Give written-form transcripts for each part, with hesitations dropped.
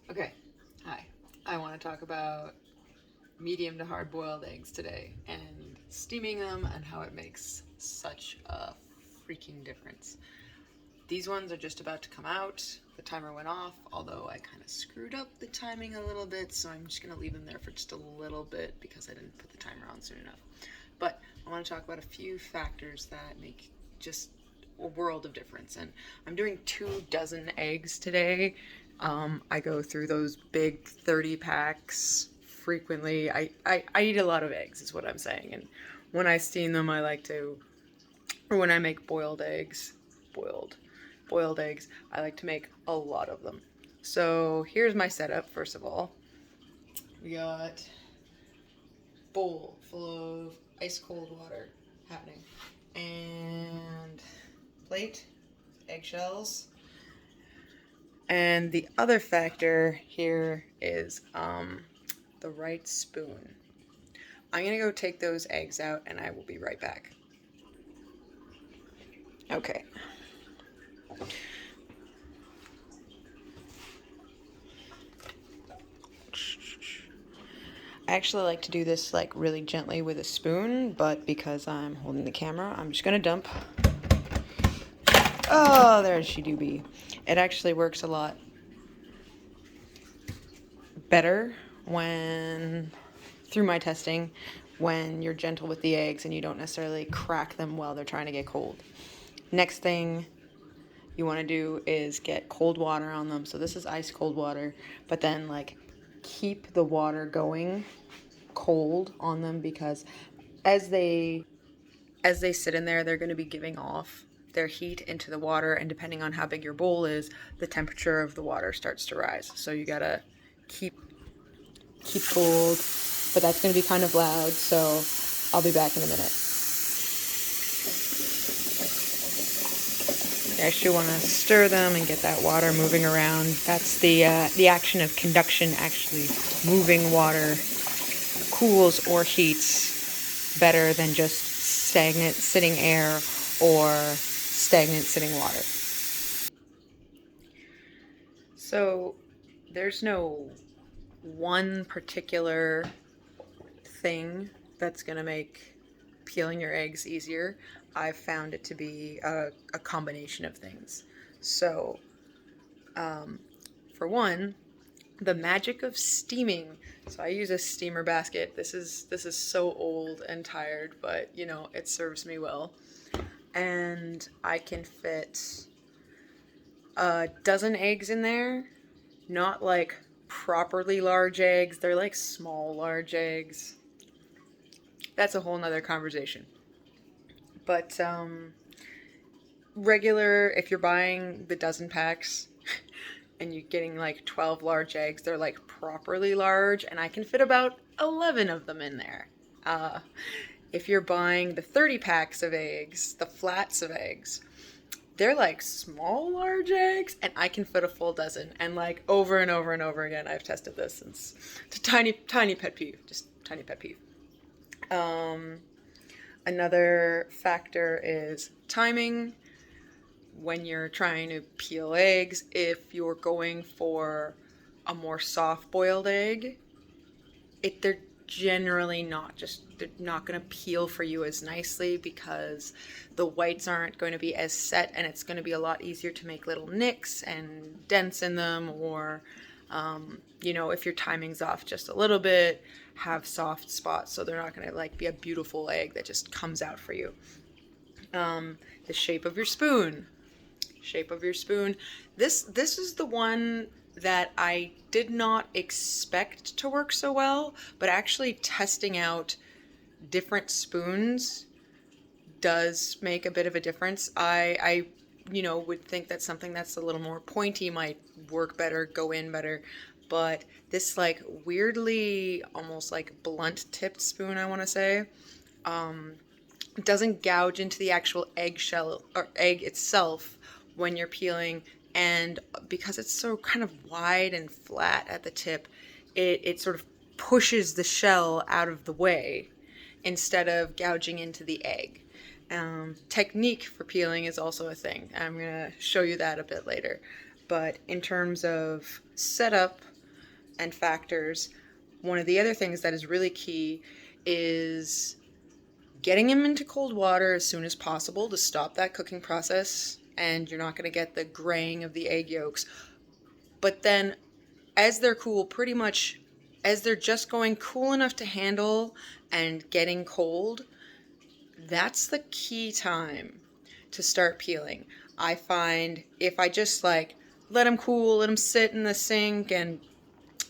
Okay, hi. I want to talk about medium to hard boiled eggs today and steaming them and how it makes such a freaking difference. These ones are just about to come out. The timer went off, although I kind of screwed up the timing a little bit, so I'm just going to leave them there for just a little bit because I didn't put the timer on soon enough. But I want to talk about a few factors that make just a world of difference. And I'm doing 2 dozen eggs today. I go through those big 30 packs frequently. I eat a lot of eggs, is what I'm saying. And when I steam them, I like to, or when I make boiled eggs, I like to make a lot of them. So here's my setup, first of all. We got bowl full of ice cold water happening, and plate, eggshells, and the other factor here is the right spoon. I'm gonna go take those eggs out and I will be right back. Okay. I actually like to do this like really gently with a spoon, but because I'm holding the camera, I'm just gonna dump. Oh, there she do be. It actually works a lot better when, through my testing, when you're gentle with the eggs and you don't necessarily crack them while they're trying to get cold. Next thing you want to do is get cold water on them. So this is ice cold water, but then like keep the water going cold on them, because as they sit in there, they're going to be giving off their heat into the water, and depending on how big your bowl is, the temperature of the water starts to rise. So you gotta keep cold, but that's going to be kind of loud, so I'll be back in a minute. You actually want to stir them and get that water moving around. That's the action of conduction. Actually moving water cools or heats better than just stagnant sitting air or stagnant sitting water. So there's no one particular thing that's going to make peeling your eggs easier. I've found it to be a combination of things. So, for one, the magic of steaming. So I use a steamer basket. This is so old and tired, but you know, it serves me well. And I can fit 12 eggs in there. Not like properly large eggs. They're like small large eggs. That's a whole nother conversation. But regular, if you're buying the dozen packs and you're getting like 12 large eggs, they're like properly large, and I can fit about 11 of them in there. If you're buying the 30 packs of eggs, the flats of eggs, they're like small large eggs, and I can fit a full dozen. And like over and over and over again, I've tested this. It's a tiny pet peeve, just tiny pet peeve. Another factor is timing. When you're trying to peel eggs, if you're going for a more soft boiled egg, they're generally they're not going to peel for you as nicely because the whites aren't going to be as set, and it's going to be a lot easier to make little nicks and dents in them, or if your timing's off just a little bit, have soft spots, so they're not going to like be a beautiful egg that just comes out for you. The shape of your spoon. This is the one that I did not expect to work so well, but actually testing out different spoons does make a bit of a difference. I would think that something that's a little more pointy might work better, go in better, but this like weirdly almost like blunt tipped spoon, I want to say, doesn't gouge into the actual eggshell or egg itself when you're peeling, and because it's so kind of wide and flat at the tip, it sort of pushes the shell out of the way instead of gouging into the egg. Technique for peeling is also a thing. I'm going to show you that a bit later. But in terms of setup, and factors, one of the other things that is really key is getting them into cold water as soon as possible to stop that cooking process, and you're not going to get the graying of the egg yolks. But then as they're cool, pretty much as they're just going cool enough to handle and getting cold, that's the key time to start peeling. I find if I just like let them cool, let them sit in the sink and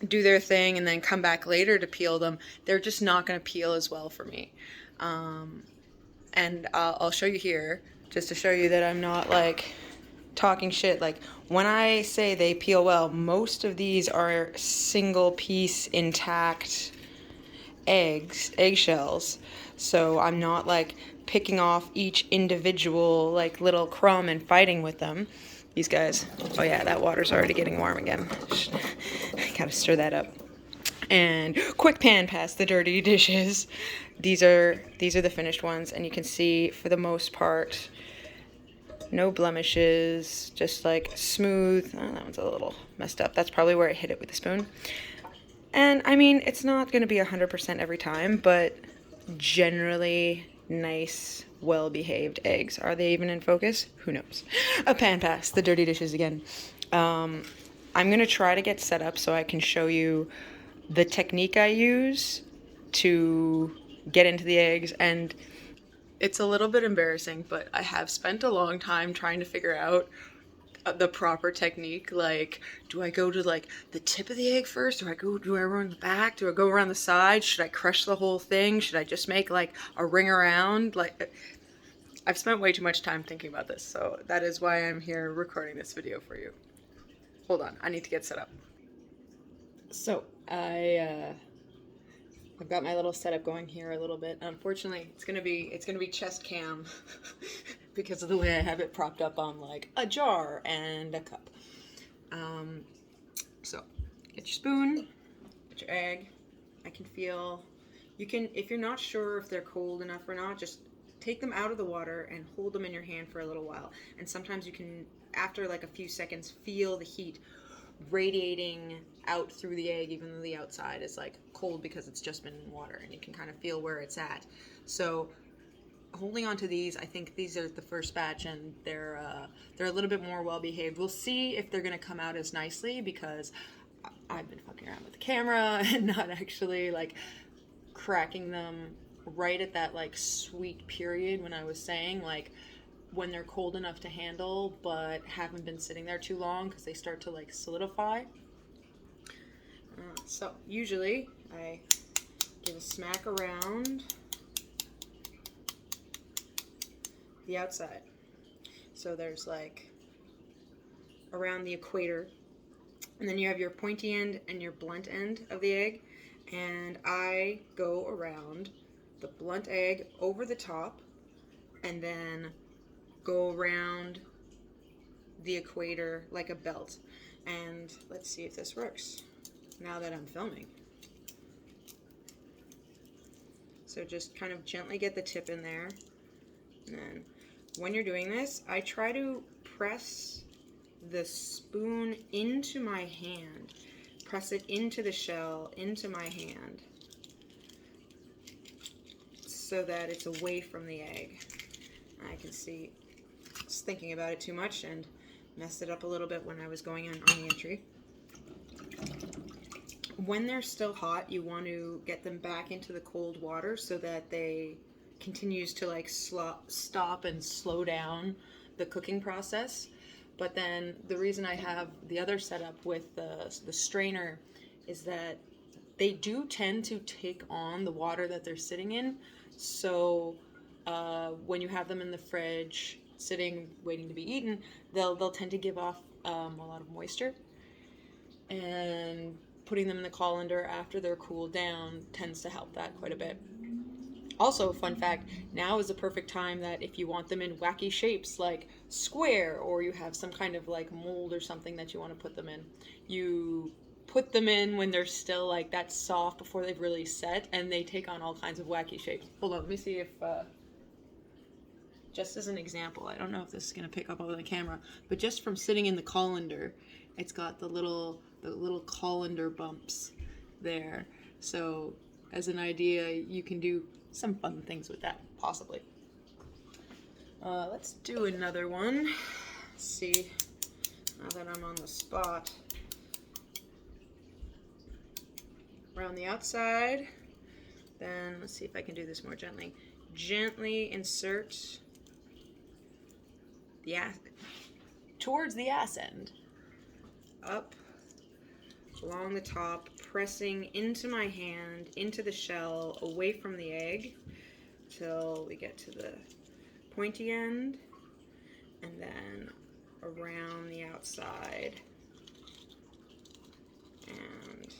do their thing and then come back later to peel them, they're just not going to peel as well for me. And I'll show you here just to show you that I'm not like talking shit. Like when I say they peel well, most of these are single piece intact eggshells. So I'm not like picking off each individual like little crumb and fighting with them. These guys, oh yeah, that water's already getting warm again. Gotta stir that up. And quick pan past the dirty dishes. These are the finished ones, and you can see for the most part, no blemishes, just like smooth. Oh, that one's a little messed up. That's probably where I hit it with the spoon. And I mean, it's not going to be 100% every time, but generally nice, well-behaved eggs. Are they even in focus? Who knows? A pan pass, the dirty dishes again. I'm going to try to get set up so I can show you the technique I use to get into the eggs. And it's a little bit embarrassing, but I have spent a long time trying to figure out the proper technique. Like, do I go to like the tip of the egg first? Do I go around the back? Do I go around the side? Should I crush the whole thing? Should I just make like a ring around? Like, I've spent way too much time thinking about this, so that is why I'm here recording this video for you. Hold on, I need to get set up. So I've got my little setup going here a little bit. Unfortunately, it's gonna be chest cam because of the way I have it propped up on like a jar and a cup. So get your spoon, get your egg. I can feel. You can, if you're not sure if they're cold enough or not, just take them out of the water and hold them in your hand for a little while. And sometimes you can, after like a few seconds, feel the heat radiating out through the egg, even though the outside is like cold because it's just been in water, and you can kind of feel where it's at. So holding on to these, I think these are the first batch, and they're a little bit more well behaved. We'll see if they're gonna come out as nicely because I've been fucking around with the camera and not actually like cracking them right at that like sweet period when I was saying like when they're cold enough to handle but haven't been sitting there too long because they start to like solidify. So usually I give a smack around the outside. So there's like around the equator, and then you have your pointy end and your blunt end of the egg, and I go around the blunt egg over the top and then go around the equator like a belt. And let's see if this works now that I'm filming. So just kind of gently get the tip in there, and then when you're doing this, I try to press the spoon into my hand, press it into the shell, into my hand, so that it's away from the egg. I can see I was thinking about it too much and messed it up a little bit when I was going in on the entry. When they're still hot, you want to get them back into the cold water so that they continues to like stop and slow down the cooking process. But then the reason I have the other setup with the strainer is that they do tend to take on the water that they're sitting in. So when you have them in the fridge sitting waiting to be eaten, they'll tend to give off a lot of moisture, and putting them in the colander after they're cooled down tends to help that quite a bit. Also, fun fact, now is the perfect time that if you want them in wacky shapes like square, or you have some kind of like mold or something that you want to put them in, you put them in when they're still like that soft before they've really set, and they take on all kinds of wacky shapes. Hold on, let me see if, just as an example, I don't know if this is going to pick up over the camera, but just from sitting in the colander it's got the little colander bumps there. So as an idea, you can do some fun things with that, possibly. Let's do another one. Let's see, now that I'm on the spot. Around the outside, then let's see if I can do this more gently. Gently insert the towards the ass end, up along the top, pressing into my hand, into the shell, away from the egg, till we get to the pointy end, and then around the outside. And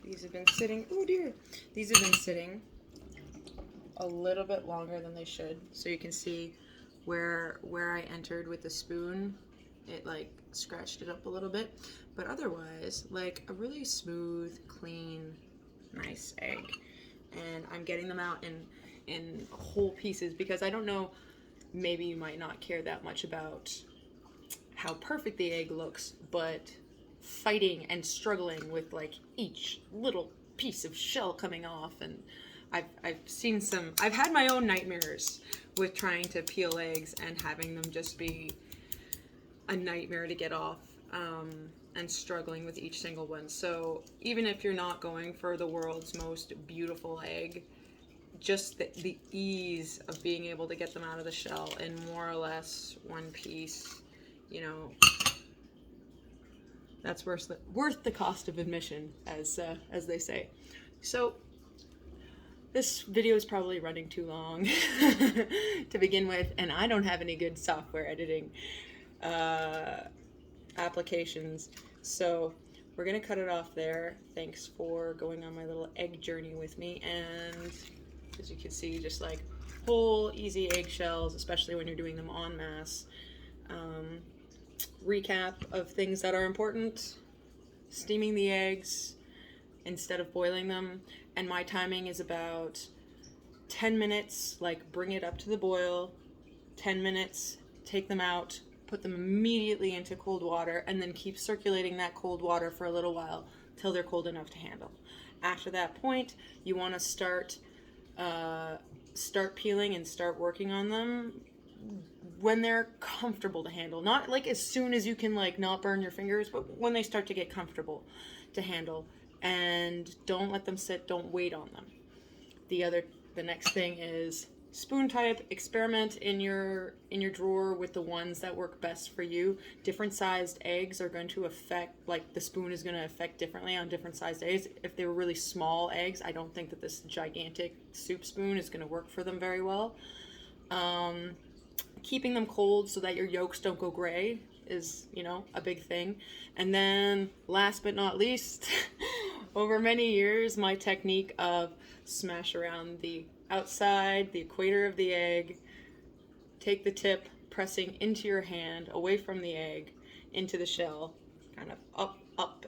these have been sitting, oh dear, these have been sitting a little bit longer than they should. So you can see where I entered with the spoon, it like scratched it up a little bit, but otherwise like a really smooth, clean, nice egg. And I'm getting them out in whole pieces because I don't know, maybe you might not care that much about how perfect the egg looks, but fighting and struggling with like each little piece of shell coming off, and I've seen some, I've had my own nightmares with trying to peel eggs and having them just be a nightmare to get off, and struggling with each single one. So even if you're not going for the world's most beautiful egg, just the ease of being able to get them out of the shell in more or less one piece, you know, that's worth the cost of admission, as they say. So this video is probably running too long to begin with, and I don't have any good software editing applications, so we're gonna cut it off there. Thanks for going on my little egg journey with me, and as you can see, just like whole easy eggshells, especially when you're doing them en masse. Recap of things that are important: steaming the eggs instead of boiling them, and my timing is about 10 minutes, like bring it up to the boil, 10 minutes, take them out, put them immediately into cold water, and then keep circulating that cold water for a little while till they're cold enough to handle. After that point, you want to start peeling and start working on them when they're comfortable to handle. Not like as soon as you can like not burn your fingers, but when they start to get comfortable to handle. And don't let them sit, don't wait on them. The next thing is spoon type. Experiment in your drawer with the ones that work best for you. Different sized eggs are going to affect, like the spoon is going to affect differently on different sized eggs. If they were really small eggs, I don't think that this gigantic soup spoon is going to work for them very well. Keeping them cold so that your yolks don't go gray is, you know, a big thing. And then last but not least, over many years, my technique of smash around the outside, the equator of the egg, take the tip, pressing into your hand, away from the egg, into the shell, kind of up,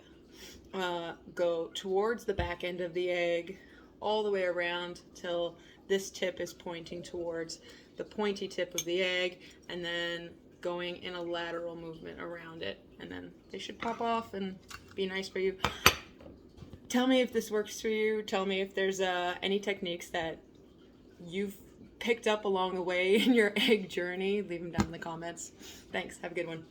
go towards the back end of the egg, all the way around till this tip is pointing towards the pointy tip of the egg, and then going in a lateral movement around it, and then they should pop off and be nice for you. Tell me if this works for you. Tell me if there's any techniques that you've picked up along the way in your egg journey. Leave them down in the comments. Thanks. Have a good one.